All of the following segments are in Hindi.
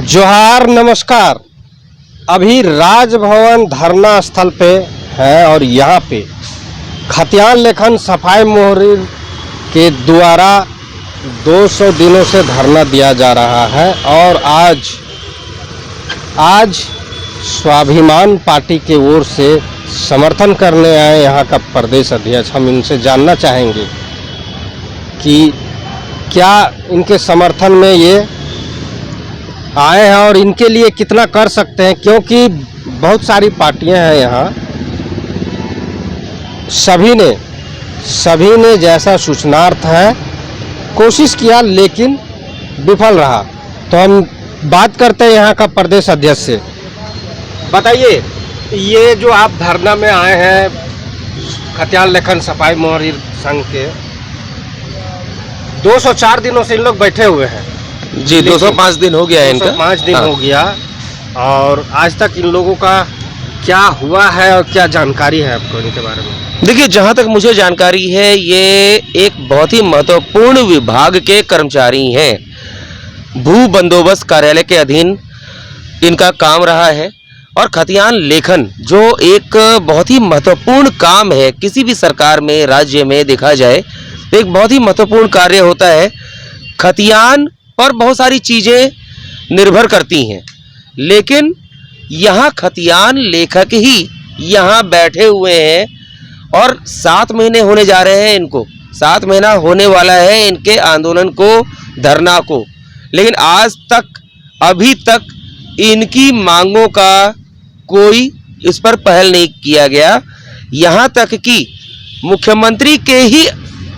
जोहार नमस्कार। अभी राजभवन धरना स्थल पे है और यहाँ पे खतियान लेखन सफाई मुहर्रिर के द्वारा 200 दिनों से धरना दिया जा रहा है और आज स्वाभिमान पार्टी के ओर से समर्थन करने आए यहाँ का प्रदेश अध्यक्ष। हम इनसे जानना चाहेंगे कि क्या इनके समर्थन में ये आए हैं और इनके लिए कितना कर सकते हैं, क्योंकि बहुत सारी पार्टियां हैं यहाँ। सभी ने जैसा सूचनार्थ है कोशिश किया लेकिन विफल रहा। तो हम बात करते हैं यहाँ का प्रदेश अध्यक्ष से। बताइए, ये जो आप धरना में आए हैं खतियान लेखन सफाई मुहर्रिर संघ के, 204 दिनों से इन लोग बैठे हुए हैं जी। 205 दिन हो गया है इनका। 205 दिन हो गया और आज तक इन लोगों का क्या हुआ है और क्या जानकारी है आपको इनके बारे में? देखिए, जहां तक मुझे जानकारी है ये एक बहुत ही महत्वपूर्ण विभाग के कर्मचारी हैं। भू बंदोबस्त कार्यालय के अधीन इनका काम रहा है और खतियान लेखन जो एक बहुत ही महत्वपूर्ण काम है किसी भी सरकार में, राज्य में देखा जाए एक बहुत ही महत्वपूर्ण कार्य होता है। खतियान पर बहुत सारी चीज़ें निर्भर करती हैं, लेकिन यहाँ खतियान लेखक ही यहाँ बैठे हुए हैं और 7 महीने होने जा रहे हैं इनको। 7 महीना होने वाला है इनके आंदोलन को, धरना को, लेकिन आज तक अभी तक इनकी मांगों का कोई इस पर पहल नहीं किया गया। यहाँ तक कि मुख्यमंत्री के ही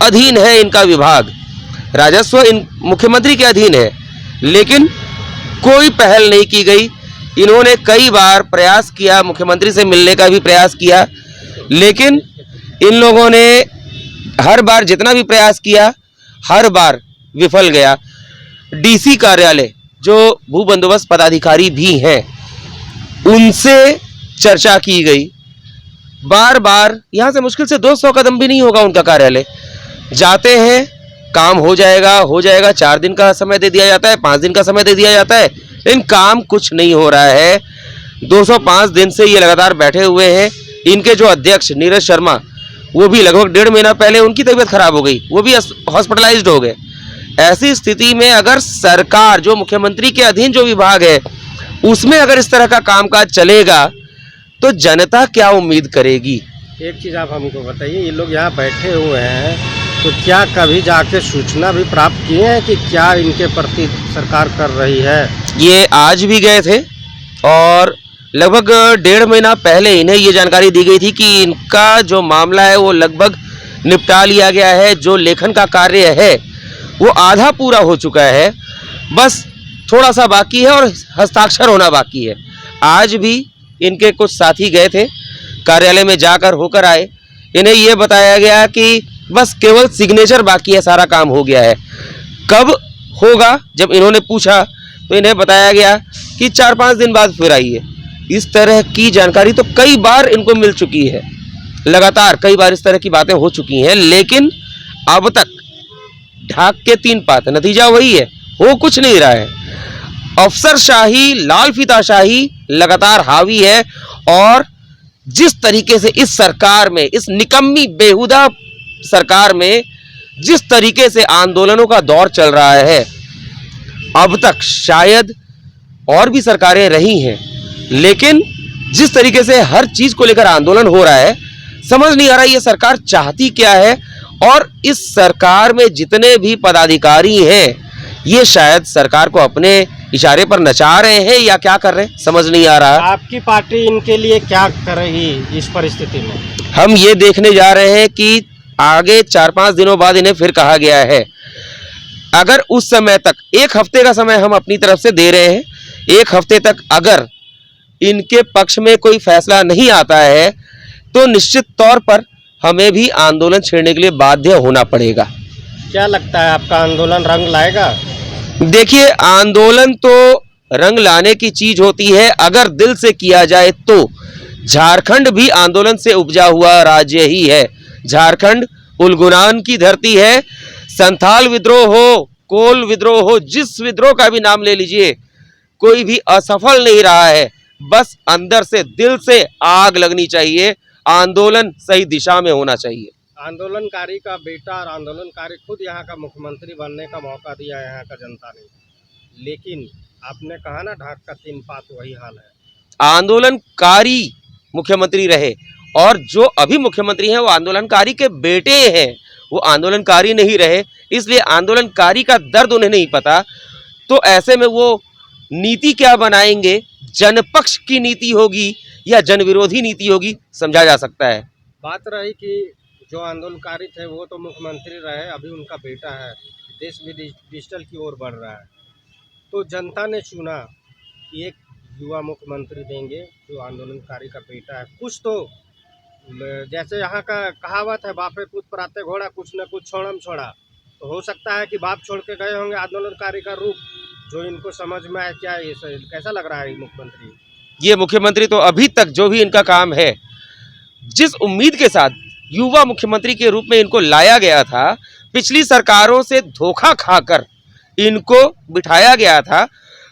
अधीन है इनका विभाग, राजस्व मुख्यमंत्री के अधीन है, लेकिन कोई पहल नहीं की गई। इन्होंने कई बार प्रयास किया, मुख्यमंत्री से मिलने का भी प्रयास किया, लेकिन इन लोगों ने हर बार जितना भी प्रयास किया हर बार विफल गया। डीसी कार्यालय जो भू बंदोबस्त पदाधिकारी भी हैं उनसे चर्चा की गई, बार बार यहाँ से मुश्किल से 200 कदम भी नहीं होगा उनका कार्यालय। जाते हैं, काम हो जाएगा 4 दिन का समय दे दिया जाता है, 5 दिन का समय दे दिया जाता है, लेकिन काम कुछ नहीं हो रहा है। 205 दिन से ये लगातार बैठे हुए हैं। इनके जो अध्यक्ष नीरज शर्मा, वो भी लगभग 1.5 महीना पहले उनकी तबीयत खराब हो गई, वो भी हॉस्पिटलाइज्ड हो गए। ऐसी स्थिति में अगर सरकार जो मुख्यमंत्री के अधीन जो विभाग है उसमें अगर इस तरह का कामकाज चलेगा तो जनता क्या उम्मीद करेगी? एक चीज़ आप हमको बताइए, ये लोग यहाँ बैठे हुए हैं तो क्या कभी जाके सूचना भी प्राप्त किए हैं कि क्या इनके प्रति सरकार कर रही है? ये आज भी गए थे और लगभग 1.5 महीना पहले इन्हें ये जानकारी दी गई थी कि इनका जो मामला है वो लगभग निपटा लिया गया है। जो लेखन का कार्य है वो आधा पूरा हो चुका है, बस थोड़ा सा बाकी है और हस्ताक्षर होना बाकी है। आज भी इनके कुछ साथी गए थे, कार्यालय में जाकर होकर आए। इन्हें ये बताया गया कि बस केवल सिग्नेचर बाकी है, सारा काम हो गया है। कब होगा जब इन्होंने पूछा तो इन्हें बताया गया कि 4-5 दिन बाद फिर आइए। इस तरह की जानकारी तो कई बार इनको मिल चुकी है, लगातार कई बार इस तरह की बातें हो चुकी हैं, लेकिन अब तक ढाक के 3 पात, नतीजा वही है, हो कुछ नहीं रहा है। अफसरशाही, लाल फीताशाही लगातार हावी है और जिस तरीके से इस सरकार में, इस निकम्मी बेहुदा सरकार में जिस तरीके से आंदोलनों का दौर चल रहा है, अब तक शायद और भी सरकारें रही हैं, लेकिन जिस तरीके से हर चीज को लेकर आंदोलन हो रहा है, समझ नहीं आ रहा ये सरकार चाहती क्या है। और इस सरकार में जितने भी पदाधिकारी हैं ये शायद सरकार को अपने इशारे पर नचा रहे हैं या क्या कर रहे हैं, समझ नहीं आ रहा। आपकी पार्टी इनके लिए क्या करेगी इस परिस्थिति में? हम ये देखने जा रहे हैं कि आगे 4-5 दिनों बाद इन्हें फिर कहा गया है, अगर उस समय तक 1 हफ्ते का समय हम अपनी तरफ से दे रहे हैं, 1 हफ्ते तक अगर इनके पक्ष में कोई फैसला नहीं आता है तो निश्चित तौर पर हमें भी आंदोलन छेड़ने के लिए बाध्य होना पड़ेगा। क्या लगता है आपका आंदोलन रंग लाएगा? देखिए, आंदोलन तो रंग लाने की चीज होती है अगर दिल से किया जाए तो। झारखंड भी आंदोलन से उपजा हुआ राज्य ही है। झारखंड उलगुलान की धरती है। संथाल विद्रोह हो, कोल विद्रोह हो, जिस विद्रोह का भी नाम ले लीजिए, कोई भी असफल नहीं रहा है। बस अंदर से, दिल से आग लगनी चाहिए, आंदोलन सही दिशा में होना चाहिए। आंदोलनकारी का बेटा और आंदोलनकारी खुद यहाँ का मुख्यमंत्री बनने का मौका दिया यहाँ का जनता ने, लेकिन आपने कहा ना ढाक का 3 पात, वही हाल है। आंदोलनकारी मुख्यमंत्री रहे और जो अभी मुख्यमंत्री हैं वो आंदोलनकारी के बेटे हैं, वो आंदोलनकारी नहीं रहे, इसलिए आंदोलनकारी का दर्द उन्हें नहीं पता। तो ऐसे में वो नीति क्या बनाएंगे, जनपक्ष की नीति होगी या जन विरोधी नीति होगी, समझा जा सकता है। बात रही कि जो आंदोलनकारी थे वो तो मुख्यमंत्री रहे, अभी उनका बेटा है, देश भी डिजिटल की ओर बढ़ रहा है, तो जनता ने चुना कि एक युवा मुख्यमंत्री देंगे जो आंदोलनकारी का बेटा है। कुछ तो जैसे यहाँ का कहावत है, बापे पूत पर आते घोड़ा, कुछ न कुछ छोड़म छोड़ा, तो हो सकता है कि बाप छोड़ के गए होंगे आंदोलनकारी का रूप, जो इनको समझ में आए। क्या ये कैसा लग रहा है ये मुख्यमंत्री? ये मुख्यमंत्री तो अभी तक जो भी इनका काम है, जिस उम्मीद के साथ युवा मुख्यमंत्री के रूप में इनको लाया गया था, पिछली सरकारों से धोखा खाकर इनको बिठाया गया था।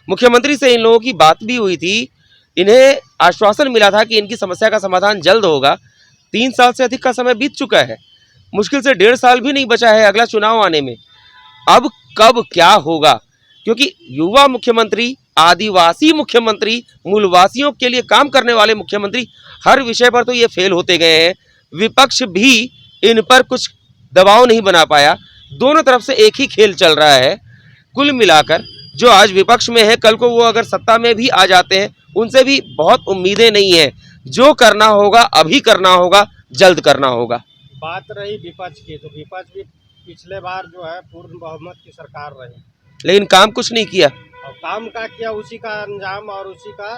मुख्यमंत्री से इन लोगों की बात भी हुई थी, इन्हें आश्वासन मिला था कि इनकी समस्या का समाधान जल्द होगा। 3 साल से अधिक का समय बीत चुका है, मुश्किल से 1.5 साल भी नहीं बचा है अगला चुनाव आने में। अब कब क्या होगा, क्योंकि युवा मुख्यमंत्री, आदिवासी मुख्यमंत्री, मूलवासियों के लिए काम करने वाले मुख्यमंत्री, हर विषय पर तो ये फेल होते गए हैं। विपक्ष भी इन पर कुछ दबाव नहीं बना पाया, दोनों तरफ से एक ही खेल चल रहा है। कुल मिलाकर जो आज विपक्ष में है, कल को वो अगर सत्ता में भी आ जाते हैं, उनसे भी बहुत उम्मीदें नहीं है। जो करना होगा अभी करना होगा, जल्द करना होगा। बात रही विपक्ष की, तो विपक्ष भी पिछले बार जो है पूर्ण बहुमत की सरकार रही, लेकिन काम कुछ नहीं किया। और काम का किया, उसी का अंजाम और उसी का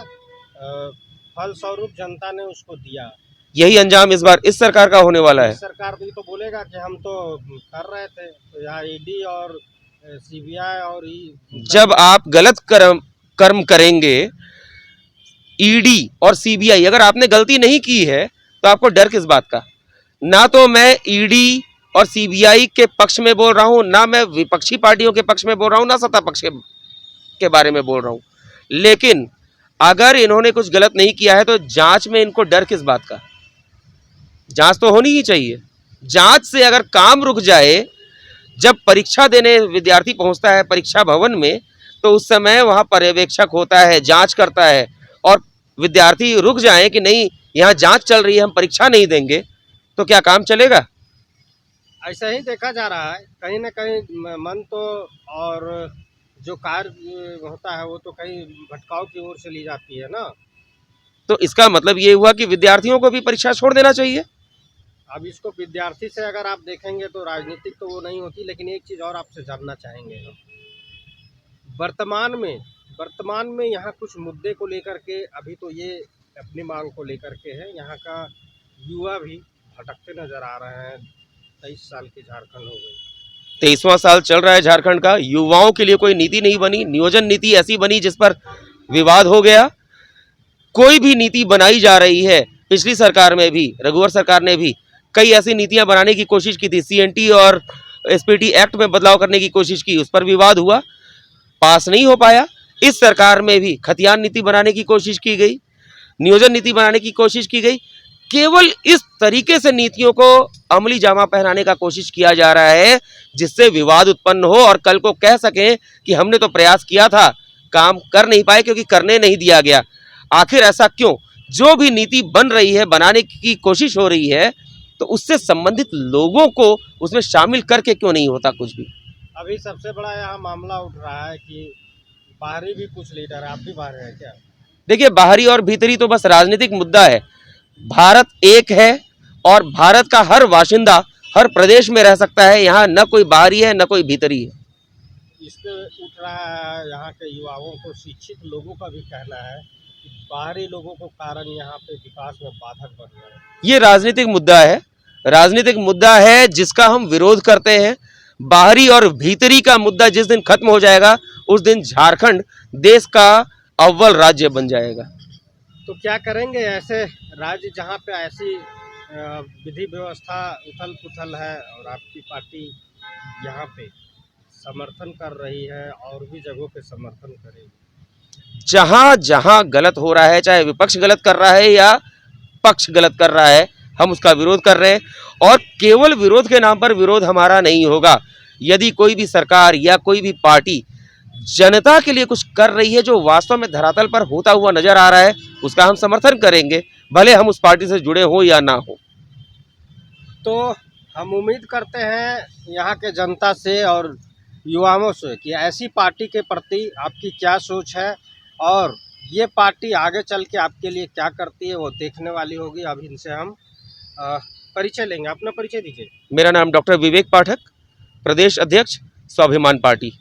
फलस्वरूप जनता ने उसको दिया। यही अंजाम इस बार इस सरकार का होने वाला है। सरकार भी तो बोलेगा कि हम तो कर रहे थे, तो यहाँ ईडी और सीबीआई और जब आप गलत कर्म करेंगे, ईडी और सीबीआई, अगर आपने गलती नहीं की है तो आपको डर किस बात का? ना तो मैं ईडी और सीबीआई के पक्ष में बोल रहा हूं, ना मैं विपक्षी पार्टियों के पक्ष में बोल रहा हूं, ना सत्ता पक्ष के बारे में बोल रहा हूं। लेकिन अगर इन्होंने कुछ गलत नहीं किया है तो जांच में इनको डर किस बात का? जांच तो होनी ही चाहिए। जांच से अगर काम रुक जाए, जब परीक्षा देने विद्यार्थी पहुंचता है परीक्षा भवन में, तो उस समय वहां पर्यवेक्षक होता है, जांच करता है, और विद्यार्थी रुक जाए कि नहीं यहाँ जांच चल रही है, हम परीक्षा नहीं देंगे, तो क्या काम चलेगा? ऐसा ही देखा जा रहा है। कहीं ना कहीं मन तो, और जो कार्य होता है वो तो कहीं भटकाव की ओर से ली जाती है ना। तो इसका मतलब ये हुआ कि विद्यार्थियों को भी परीक्षा छोड़ देना चाहिए। अब इसको विद्यार्थी से अगर आप देखेंगे तो राजनीतिक तो वो नहीं होती, लेकिन एक चीज़ और आपसे जानना चाहेंगे हम, वर्तमान में यहाँ कुछ मुद्दे को लेकर के, अभी तो ये अपनी मांग को लेकर के है, यहाँ का युवा भी भटकते नजर आ रहे हैं। 23 साल की झारखंड हो गई, 23वां साल चल रहा है झारखंड का, युवाओं के लिए कोई नीति नहीं बनी। नियोजन नीति ऐसी बनी जिस पर विवाद हो गया। कोई भी नीति बनाई जा रही है, पिछली सरकार में भी, रघुवर सरकार ने भी कई ऐसी नीतियां बनाने की कोशिश की थी, सीएनटी और एसपीटी एक्ट में बदलाव करने की कोशिश की, उस पर विवाद हुआ, पास नहीं हो पाया। इस सरकार में भी खतियान नीति बनाने की कोशिश की गई, नियोजन नीति बनाने की कोशिश की गई। केवल इस तरीके से नीतियों को अमली जामा पहनाने का कोशिश किया जा रहा है जिससे विवाद उत्पन्न हो और कल को कह सकें कि हमने तो प्रयास किया था, काम कर नहीं पाए क्योंकि करने नहीं दिया गया। आखिर ऐसा क्यों? जो भी नीति बन रही है, बनाने की कोशिश हो रही है, तो उससे संबंधित लोगों को उसमें शामिल करके क्यों नहीं होता कुछ भी? अभी सबसे बड़ा यहाँ मामला उठ रहा है कि बाहरी भी कुछ लीडर, आप भी बाहर हैं क्या? देखिए, बाहरी और भीतरी तो बस राजनीतिक मुद्दा है। भारत एक है और भारत का हर बाशिंदा हर प्रदेश में रह सकता है। यहाँ न कोई बाहरी है न कोई भीतरी है। इस पे उठ रहा है यहाँ के युवाओं को, शिक्षित लोगों का भी कहना है कि बाहरी लोगों को कारण यहाँ पे विकास में बाधक बन रहे हैं। ये राजनीतिक मुद्दा है, राजनीतिक मुद्दा है जिसका हम विरोध करते हैं। बाहरी और भीतरी का मुद्दा जिस दिन खत्म हो जाएगा उस दिन झारखंड देश का अव्वल राज्य बन जाएगा। तो क्या करेंगे ऐसे राज्य जहाँ पे ऐसी विधि व्यवस्था उथल पुथल है और आपकी पार्टी यहाँ पे समर्थन कर रही है और भी जगहों पे समर्थन करेगी? जहां जहां गलत हो रहा है, चाहे विपक्ष गलत कर रहा है या पक्ष गलत कर रहा है, हम उसका विरोध कर रहे हैं। और केवल विरोध के नाम पर विरोध हमारा नहीं होगा। यदि कोई भी सरकार या कोई भी पार्टी जनता के लिए कुछ कर रही है जो वास्तव में धरातल पर होता हुआ नजर आ रहा है, उसका हम समर्थन करेंगे, भले हम उस पार्टी से जुड़े हो या ना हो। तो हम उम्मीद करते हैं यहाँ के जनता से और युवाओं से कि ऐसी पार्टी के प्रति आपकी क्या सोच है और ये पार्टी आगे चल के आपके लिए क्या करती है वो देखने वाली होगी। अब इनसे हम परिचय लेंगे। अपना परिचय दीजिए। मेरा नाम डॉक्टर विवेक पाठक, प्रदेश अध्यक्ष स्वाभिमान पार्टी।